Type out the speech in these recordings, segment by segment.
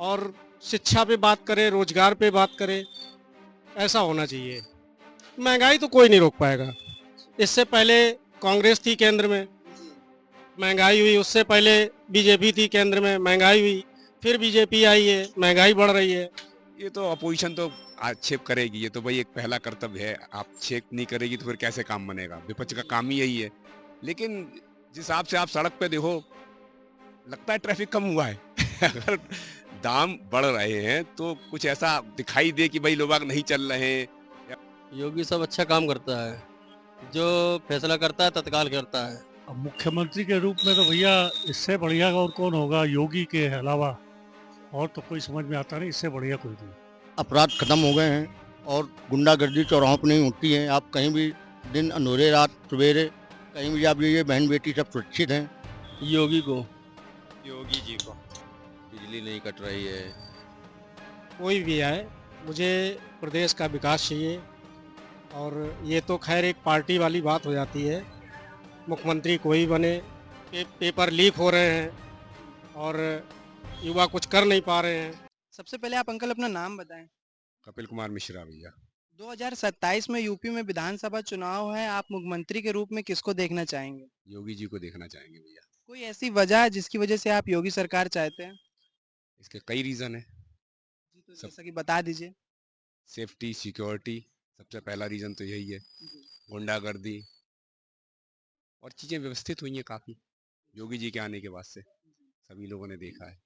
और शिक्षा पे बात करें, रोजगार पे बात करें, ऐसा होना चाहिए। महंगाई तो कोई नहीं रोक पाएगा। इससे पहले कांग्रेस थी केंद्र में, महंगाई हुई। उससे पहले बीजेपी थी केंद्र में, महंगाई हुई। फिर बीजेपी आई है, महंगाई बढ़ रही है। ये तो अपोजिशन तो आक्षेप करेगी, ये तो भाई एक पहला कर्तव्य है। आक्षेप नहीं करेगी तो फिर कैसे काम बनेगा? विपक्ष का काम ही यही है। लेकिन जिस हिसाब से आप सड़क पे देखो, लगता है ट्रैफिक कम हुआ है। अगर दाम बढ़ रहे हैं तो कुछ ऐसा दिखाई दे कि भाई लोग बाग नहीं चल रहे हैं। योगी सब अच्छा काम करता है, जो फैसला करता है तत्काल करता है। अब मुख्यमंत्री के रूप में तो भैया इससे बढ़िया और कौन होगा योगी के अलावा। और तो कोई समझ में आता नहीं, इससे बढ़िया कोई नहीं। अपराध खत्म हो गए हैं और गुंडागर्दी चौराहों पर नहीं होती है। आप कहीं भी दिन अंधेरे रात सवेरे कहीं भी आप जाइए, बहन बेटी सब सुरक्षित हैं। योगी को। योगी जी को। बिजली नहीं कट रही है। कोई भी आए, मुझे प्रदेश का विकास चाहिए। और ये तो खैर एक पार्टी वाली बात हो जाती है। मुख्यमंत्री कोई बने, पेपर लीक हो रहे हैं और युवा कुछ कर नहीं पा रहे हैं। सबसे पहले आप अंकल अपना नाम बताएं। कपिल कुमार मिश्रा भैया। 2027 में यूपी में विधानसभा चुनाव है, आप मुख्यमंत्री के रूप में किसको देखना चाहेंगे? योगी जी को देखना चाहेंगे भैया। कोई ऐसी वजह जिसकी वजह से आप योगी सरकार चाहते हैं? इसके कई रीजन है। तो जैसा कि बता दीजिए। सेफ्टी, सिक्योरिटी, सबसे पहला रीजन तो यही है। गुंडागर्दी और चीजें व्यवस्थित हुई हैं काफी योगी जी के आने के बाद से, सभी लोगों ने देखा है।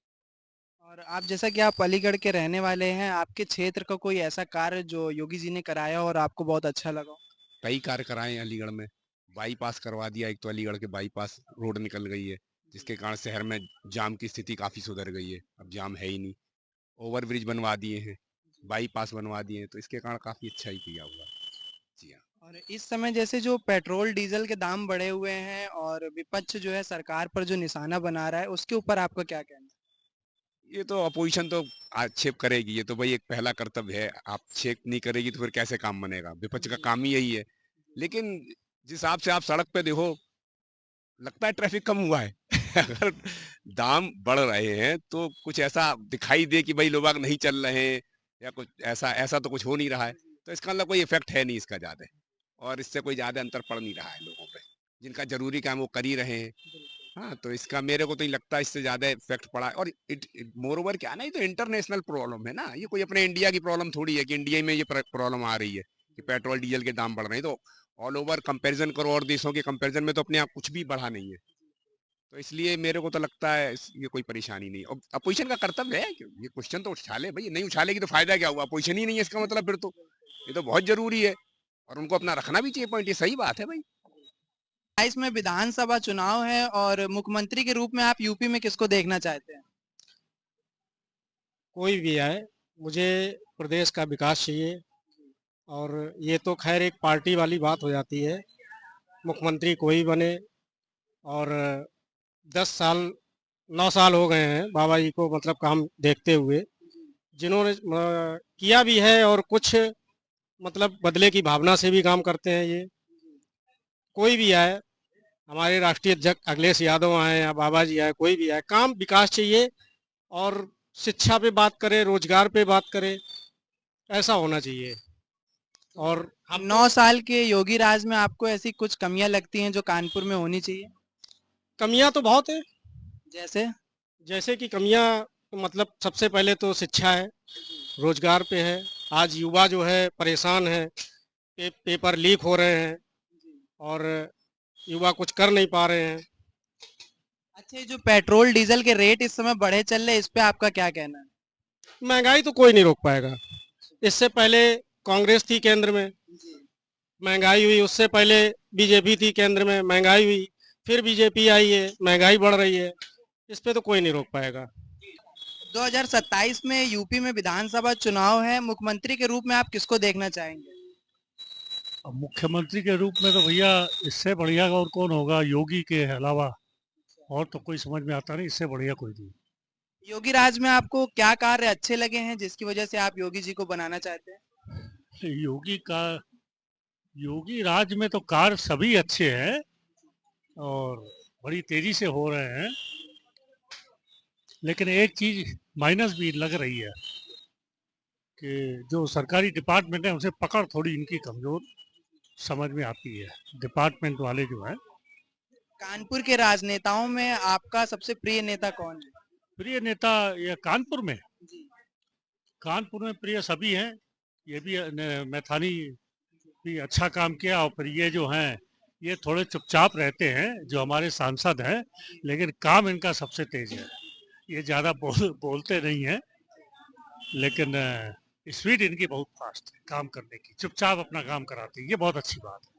और आप जैसा कि आप अलीगढ़ के रहने वाले हैं, आपके क्षेत्र का कोई ऐसा कार्य जो योगी जी ने कराया और आपको बहुत अच्छा लगा हो? कई कार्य कराए हैं अलीगढ़ में। बाईपास करवा दिया, एक तो अलीगढ़ के बाईपास रोड निकल गई है, जिसके कारण शहर में जाम की स्थिति काफी सुधर गई है। अब जाम है ही नहीं। ओवर ब्रिज बनवा दिए हैं, बाईपास बनवा दिए हैं, तो इसके कारण काफी अच्छा ही किया हुआ। जी हाँ। और इस समय जैसे जो पेट्रोल डीजल के दाम बढ़े हुए हैं और विपक्ष जो है सरकार पर जो निशाना बना रहा है, उसके ऊपर आपका क्या कहना है? ये तो अपोजिशन तो आक्षेप करेगी, ये तो भाई एक पहला कर्तव्य है। आक्षेप नहीं करेगी तो फिर कैसे काम बनेगा? विपक्ष का काम ही यही है। लेकिन जिस हिसाब से आप सड़क पे देखो, लगता है ट्रैफिक कम हुआ है। अगर दाम बढ़ रहे हैं तो कुछ ऐसा दिखाई दे कि भाई लोग बाग नहीं चल रहे हैं, या कुछ ऐसा ऐसा तो कुछ हो नहीं रहा है, तो इसका मतलब कोई इफेक्ट है नहीं इसका ज्यादा। और इससे कोई ज्यादा अंतर पड़ नहीं रहा है लोगों पे। जिनका जरूरी काम वो कर ही रहे हैं। हाँ, तो इसका मेरे को तो नहीं लगता इससे ज्यादा इफेक्ट पड़ा है। और मोर ओवर क्या है ना, ये तो इंटरनेशनल प्रॉब्लम है ना। ये कोई अपने इंडिया की प्रॉब्लम थोड़ी है कि इंडिया में ये प्रॉब्लम आ रही है कि पेट्रोल डीजल के दाम बढ़ रहे हैं। तो ऑल ओवर कंपैरिजन करो और देशों के कंपैरिजन में तो अपने आप कुछ भी बढ़ा नहीं है। तो इसलिए मेरे को तो लगता है ये कोई परेशानी नहीं। और अपोजिशन का कर्तव्य है कि ये क्वेश्चन तो उछाले भाई। नहीं उछालेगी तो फायदा क्या हुआ? अपोजिशन ही नहीं है इसका मतलब। फिर तो ये तो बहुत जरूरी है और उनको अपना रखना भी चाहिए पॉइंट। ये सही बात है भाई। 22 में विधानसभा चुनाव है और मुख्यमंत्री के रूप में आप यूपी में किसको देखना चाहते हैं? कोई भी आए, मुझे प्रदेश का विकास चाहिए। और ये तो खैर एक पार्टी वाली बात हो जाती है। मुख्यमंत्री कोई बने। और 10 साल 9 साल हो गए हैं बाबा जी को मतलब काम देखते हुए, जिन्होंने किया भी है और कुछ मतलब बदले की भावना से भी काम करते हैं ये। कोई भी आए, हमारे राष्ट्रीय अध्यक्ष अखिलेश यादव आए या बाबा जी आए, कोई भी आए, काम विकास चाहिए। और शिक्षा पे बात करें, रोजगार पे बात करें, ऐसा होना चाहिए। और हम 9 साल के योगी राज में आपको ऐसी कुछ कमियां लगती हैं जो कानपुर में होनी चाहिए? कमियां तो बहुत है। जैसे? जैसे कि कमियां मतलब सबसे पहले तो शिक्षा है, रोजगार पे है। आज युवा जो है परेशान है, पेपर लीक हो रहे हैं और युवा कुछ कर नहीं पा रहे हैं। अच्छा, ये जो पेट्रोल डीजल के रेट इस समय बढ़े चल रहे हैं, इस पे आपका क्या कहना है? महंगाई तो कोई नहीं रोक पाएगा। इससे पहले कांग्रेस थी केंद्र में, महंगाई हुई। उससे पहले बीजेपी थी केंद्र में, महंगाई हुई। फिर बीजेपी आई है, महंगाई बढ़ रही है। इस पे तो कोई नहीं रोक पाएगा। 2027 में यूपी में विधानसभा चुनाव है, मुख्यमंत्री के रूप में आप किसको देखना चाहेंगे? अब मुख्यमंत्री के रूप में तो भैया इससे बढ़िया और कौन होगा योगी के अलावा। और तो कोई समझ में आता नहीं, इससे बढ़िया कोई नहीं। योगी राज में आपको क्या कार्य अच्छे लगे हैं जिसकी वजह से आप योगी जी को बनाना चाहते हैं? योगी का योगी राज में तो कार्य सभी अच्छे हैं और बड़ी तेजी से हो रहे हैं। लेकिन एक चीज माइनस भी लग रही है कि जो सरकारी डिपार्टमेंट है उनसे पकड़ थोड़ी इनकी कमजोर समझ में आती है। डिपार्टमेंट वाले जो है, कानपुर के राजनेताओं में आपका सबसे प्रिय नेता कौन है? प्रिय नेता ये कानपुर में प्रिय सभी हैं। ये भी मैथानी भी अच्छा काम किया, और फिर ये जो हैं ये थोड़े चुपचाप रहते हैं जो हमारे सांसद हैं, लेकिन काम इनका सबसे तेज है। ये ज़्यादा बोलते नहीं हैं, लेकिन स्पीड इनकी बहुत फास्ट है काम करने की, चुपचाप अपना काम कराते हैं, ये बहुत अच्छी बात है।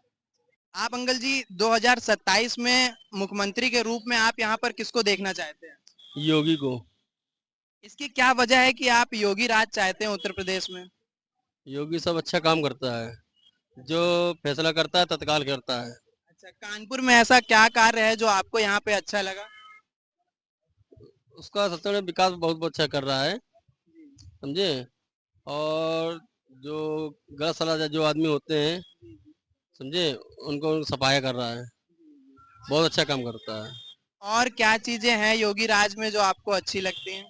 आप अंकल जी 2027 में मुख्यमंत्री के रूप में आप यहाँ पर किसको देखना चाहते हैं? योगी को। इसकी क्या वजह है कि आप योगी राज चाहते हैं उत्तर प्रदेश में? योगी सब अच्छा काम करता है, जो फैसला करता है तत्काल करता है। अच्छा, कानपुर में ऐसा क्या कार्य है जो आपको यहाँ पे अच्छा लगा? उसका सबसे बड़ा विकास बहुत बहुत अच्छा कर रहा है, समझे। और जो गलत सलाह जो आदमी होते हैं, समझे, उनको सफाया कर रहा है, बहुत अच्छा काम करता है। और क्या चीजें हैं योगी राज में जो आपको अच्छी लगती हैं?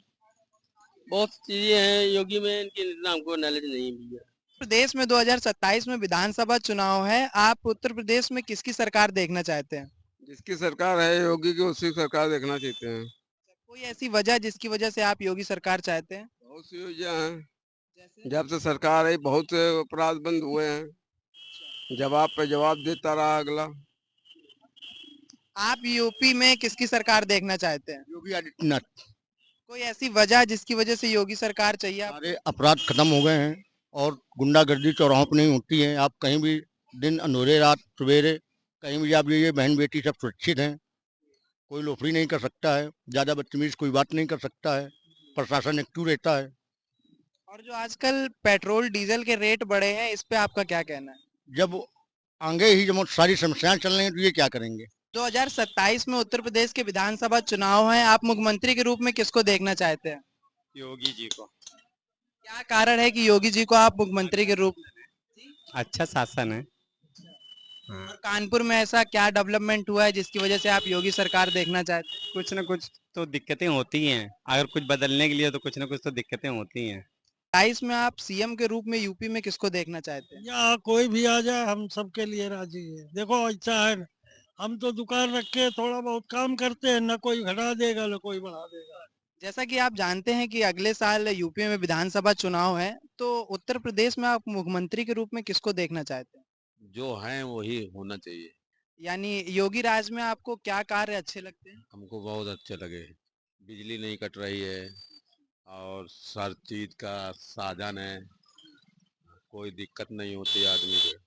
बहुत चीजें हैं योगी में, इनकी इतना हमको नॉलेज नहीं भी है। प्रदेश में 2027 में विधानसभा चुनाव है, आप उत्तर प्रदेश में किसकी सरकार देखना चाहते हैं? जिसकी सरकार है योगी की, उसी सरकार देखना चाहते हैं। कोई ऐसी वजह जिसकी वजह से आप योगी सरकार चाहते हैं? बहुत सी योजना है। जैसे? जब से सरकार आई बहुत से अपराध बंद हुए हैं, जवाब पे जवाब देता रहा अगला। आप यूपी में किसकी सरकार देखना चाहते हैं? योगी आदित्यनाथ। कोई ऐसी वजह जिसकी वजह से योगी सरकार चाहिए आपको? सारे अपराध खत्म हो गए हैं और गुंडागर्दी चौराहों पर नहीं होती है। आप कहीं भी दिन अंधेरे रात सवेरे कहीं भी आप जाइए, बहन बेटी सब सुरक्षित हैं। कोई लोफड़ी नहीं कर सकता है, ज़्यादा बदतमीज कोई बात नहीं कर सकता है, प्रशासन एक्टिव रहता है। और जो आजकल पेट्रोल डीजल के रेट बढ़े हैं, इस पे आपका क्या कहना है? जब आगे ही जब सारी समस्याएं चल रही हैं तो ये क्या करेंगे। 2027 में उत्तर प्रदेश के विधानसभा चुनाव है, आप मुख्यमंत्री के रूप में किसको देखना चाहते हैं? योगी जी को। क्या कारण है कि योगी जी को आप मुख्यमंत्री के रूप में? अच्छा शासन है। और कानपुर में ऐसा क्या डेवलपमेंट हुआ है जिसकी वजह से आप योगी सरकार देखना चाहते हैं? कुछ न कुछ तो दिक्कतें होती हैं, अगर कुछ बदलने के लिए तो कुछ न कुछ तो दिक्कतें होती हैं। 27 में आप सीएम के रूप में यूपी में किसको देखना चाहते हैं? या कोई भी आ जाए हम सबके लिए राजी है। देखो ऐसा है, हम तो दुकान रख के थोड़ा बहुत काम करते हैं, न कोई घटा देगा न कोई बढ़ा देगा। जैसा कि आप जानते हैं कि अगले साल यूपी में विधानसभा चुनाव है, तो उत्तर प्रदेश में आप मुख्यमंत्री के रूप में किसको देखना चाहते हैं? जो है वही होना चाहिए। यानी योगी राज में आपको क्या कार्य अच्छे लगते हैं? हमको बहुत अच्छे लगे। बिजली नहीं कट रही है और हर चीज का साधन है, कोई दिक्कत नहीं होती आदमी को।